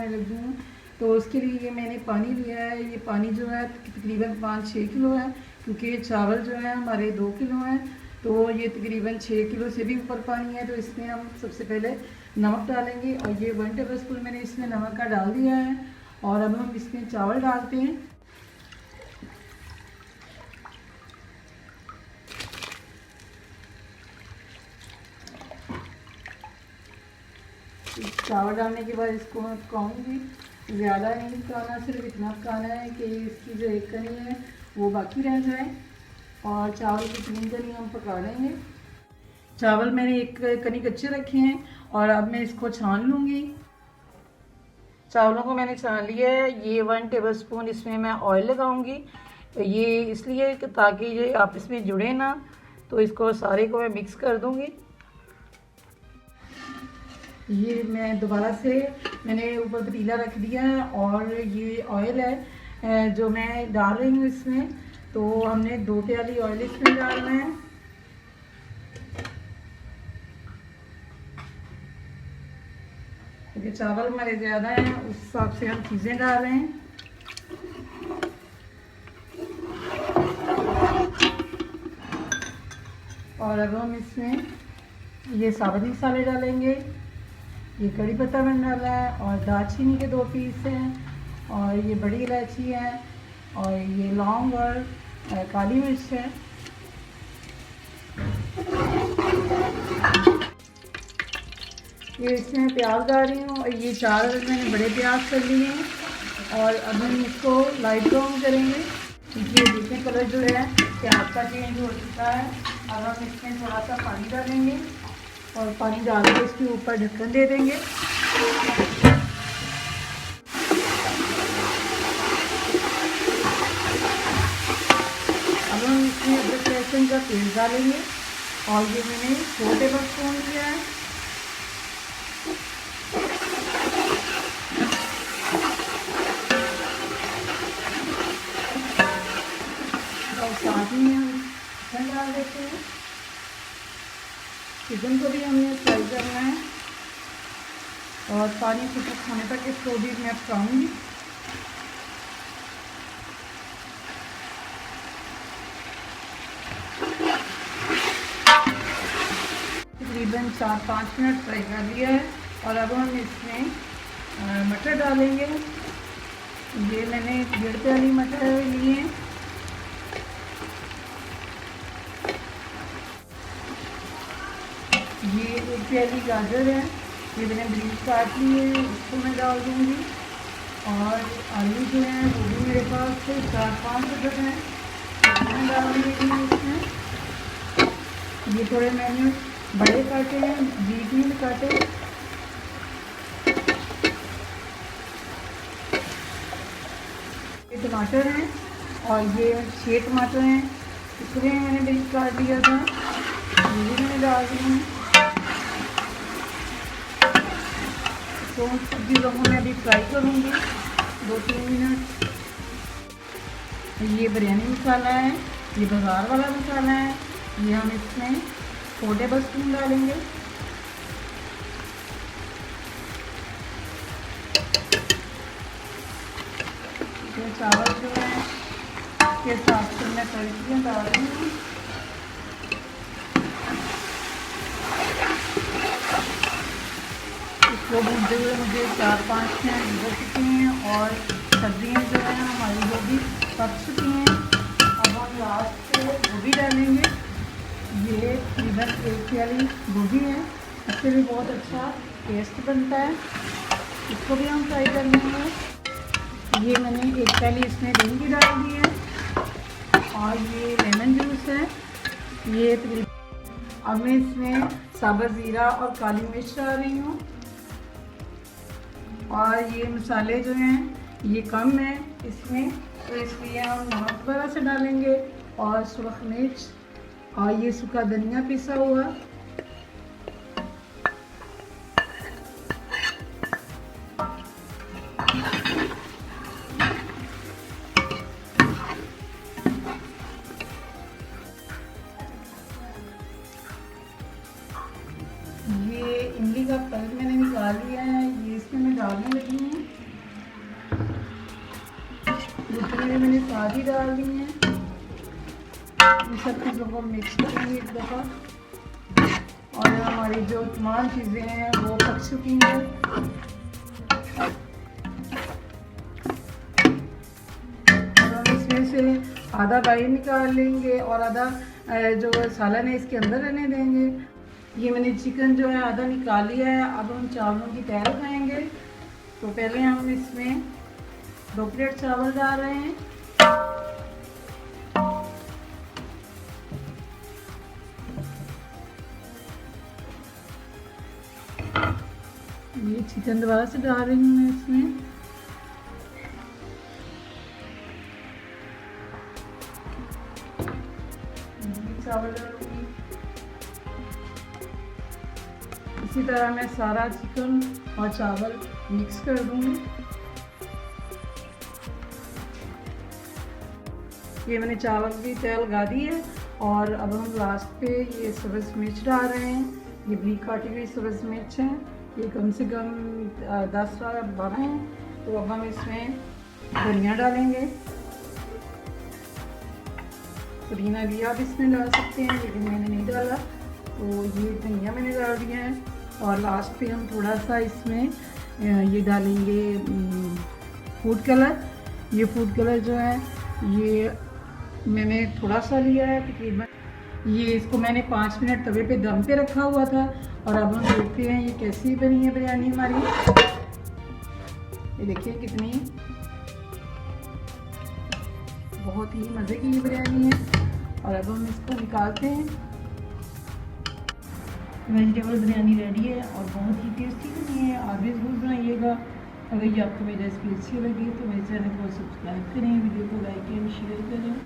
बनाने लगी हूँ। तो उसके लिए ये मैंने पानी लिया है। ये पानी जो है तकरीबन 5-6 किलो है, क्योंकि चावल जो है हमारे 2 किलो हैं। तो ये तकरीबन 6 किलो से भी ऊपर पानी है। तो इसमें हम सबसे पहले नमक डालेंगे, और ये 1 टेबल स्पून मैंने इसमें नमक का डाल दिया है। और अब हम इसमें चावल डालते हैं। चावल डालने के बाद इसको मैं पकाऊंगी। ज़्यादा नहीं पकाना, सिर्फ इतना पकाना है कि इसकी जो एक कनी है वो बाकी रह जाए, और चावल की 3 कनी हम पका लेंगे। चावल मैंने एक कनी कच्चे रखे हैं, और अब मैं इसको छान लूँगी। चावलों को मैंने छान लिया है। ये 1 टेबल स्पून इसमें मैं ऑयल लगाऊंगी। ये इसलिए कि ताकि ये आपस में जुड़े ना। तो इसको सारे को मैं मिक्स कर दूँगी। ये मैं दोबारा से मैंने ऊपर पतीला रख दिया है, और ये ऑयल है जो मैं डाल रही हूँ इसमें। तो हमने 2 प्याली ऑयल इसमें डालना है। क्योंकि चावल हमारे ज़्यादा हैं, उस हिसाब से हम चीज़ें डाल रहे हैं। और अब हम इसमें ये साबुत मसाले डालेंगे। ये कड़ी पत्ता मैंने डाला है, और दालचीनी के 2 पीस हैं, और ये बड़ी इलायची है, और ये लौंग और काली मिर्च है। ये इसमें प्याज डाल रही हूँ, और ये 4 मैंने बड़े प्याज कर लिए हैं। और अब हम इसको लाइट ब्राउन करेंगे। ये देखें कलर जो है प्याज का चेंज हो चुका है। अब हम इसमें थोड़ा सा पानी डालेंगे, और पानी डाल के इसके ऊपर ढक्कन दे देंगे। अब हम इसमें अदरक लहसुन का पेस्ट डालेंगे, और ये मैंने 4 टेबल स्पून लिया है। और साथ ही हम चिकन डाल देते हैं। चिकन को भी हमने फ्राई करना है, और पानी सुख होने तक इसको भी मैं पकाऊंगी। तकरीबन 4-5 मिनट फ्राई कर लिया है। और अब हम इसमें मटर डालेंगे। ये मैंने 1.5 प्याली मटर लिए हैं। ये 1 प्याली गाजर है, ये मैंने ब्रीज काट ली है, उसको मैं डाल दूँगी। और आलू जो हैं वो भी मेरे पास से 4-5 अदद हैं, मैं डाल दूँगी इसमें। ये थोड़े मैंने बड़े काटे हैं, बीच में काटे। ये टमाटर हैं, और ये 6 टमाटर हैं, इसलिए मैंने ब्रीज काट लिया था, ये भी मैंने डाल दी हूँ। तो चीज़ों को मैं अभी फ्राई करूँगी 2-3 मिनट। ये बिरयानी मसाला है, ये बाज़ार वाला मसाला है, ये हम इसमें 4 टेबल स्पून डालेंगे। ये चावल जो है इसके साथ से मैं सब्जियाँ डाल रही हूँ। इसको भूनते हुए मुझे 4-5 मिनट हो चुके हैं, और सब्जियाँ जो है हमारी वो भी पक चुकी हैं। अब हम लास्ट से गोभी डालेंगे। ये तकरीबन 1 प्याली गोभी है, इससे भी बहुत अच्छा टेस्ट बनता है। इसको भी हम फ्राई कर लेंगे। ये मैंने 1 प्याली इसमें भिंडी डाल दी है, और ये लेमन जूस है। ये अब मैं इसमें साबुत ज़ीरा और काली मिर्च डाल रही हूँ। और ये मसाले जो हैं ये कम है इसमें, तो इसलिए हम नमक वगैरह से डालेंगे, और सुरख मिर्च, और ये सूखा धनिया पिसा हुआ। ये इमली का पल्प मैंने निकाल लिया है, ये इसमें मैं डालने लगी हूँ। भुट्टे मैंने साथ ही डाल दी हैं। इन सब चीज़ों को मिक्स करेंगे एक दफ़ा। और हमारी जो तमाम चीज़ें हैं वो पक चुकी हैं। और हम इसमें से आधा बाहर निकाल लेंगे और आधा जो सालन है इसके अंदर रहने देंगे। ये मैंने चिकन जो है आधा निकाल लिया है। अब हम चावलों की तैयार खाएंगे। तो पहले हम इसमें 2 प्लेट चावल डाल रहे हैं। ये चिकन दोबारा से डाल रही हूँ मैं इसमें। चावल डालूंगी। इसी तरह मैं सारा चिकन और चावल मिक्स कर दूंगी। ये मैंने चावल की तेल लगा दी है। और अब हम लास्ट पे ये सब्ज़ मिर्च डाल रहे हैं। ये बारीक काटी हुई सब्ज़ मिर्च है। ये कम से कम 10-12 हैं। तो अब हम इसमें धनिया डालेंगे। पुदीना भी आप इसमें डाल सकते हैं, लेकिन मैंने नहीं डाला। तो ये धनिया मैंने डाल दिया है। और लास्ट पे हम थोड़ा सा इसमें ये डालेंगे फूड कलर। ये फूड कलर जो है ये मैंने थोड़ा सा लिया है तकरीबन। ये इसको मैंने 5 मिनट तवे पे दम पे रखा हुआ था। और अब हम देखते हैं ये कैसी बनी है बिरयानी हमारी। ये देखिए कितनी बहुत ही मज़े की ये बिरयानी है। और अब हम इसको निकालते हैं। वेजिटेबल बिरयानी रेडी है और बहुत ही टेस्टी बनी है। आप भी ज़रूर बनाइएगा। अगर ये आपको मेरी रेसिपी अच्छी लगी तो मेरे चैनल को सब्सक्राइब करें, वीडियो को लाइक एंड शेयर करें।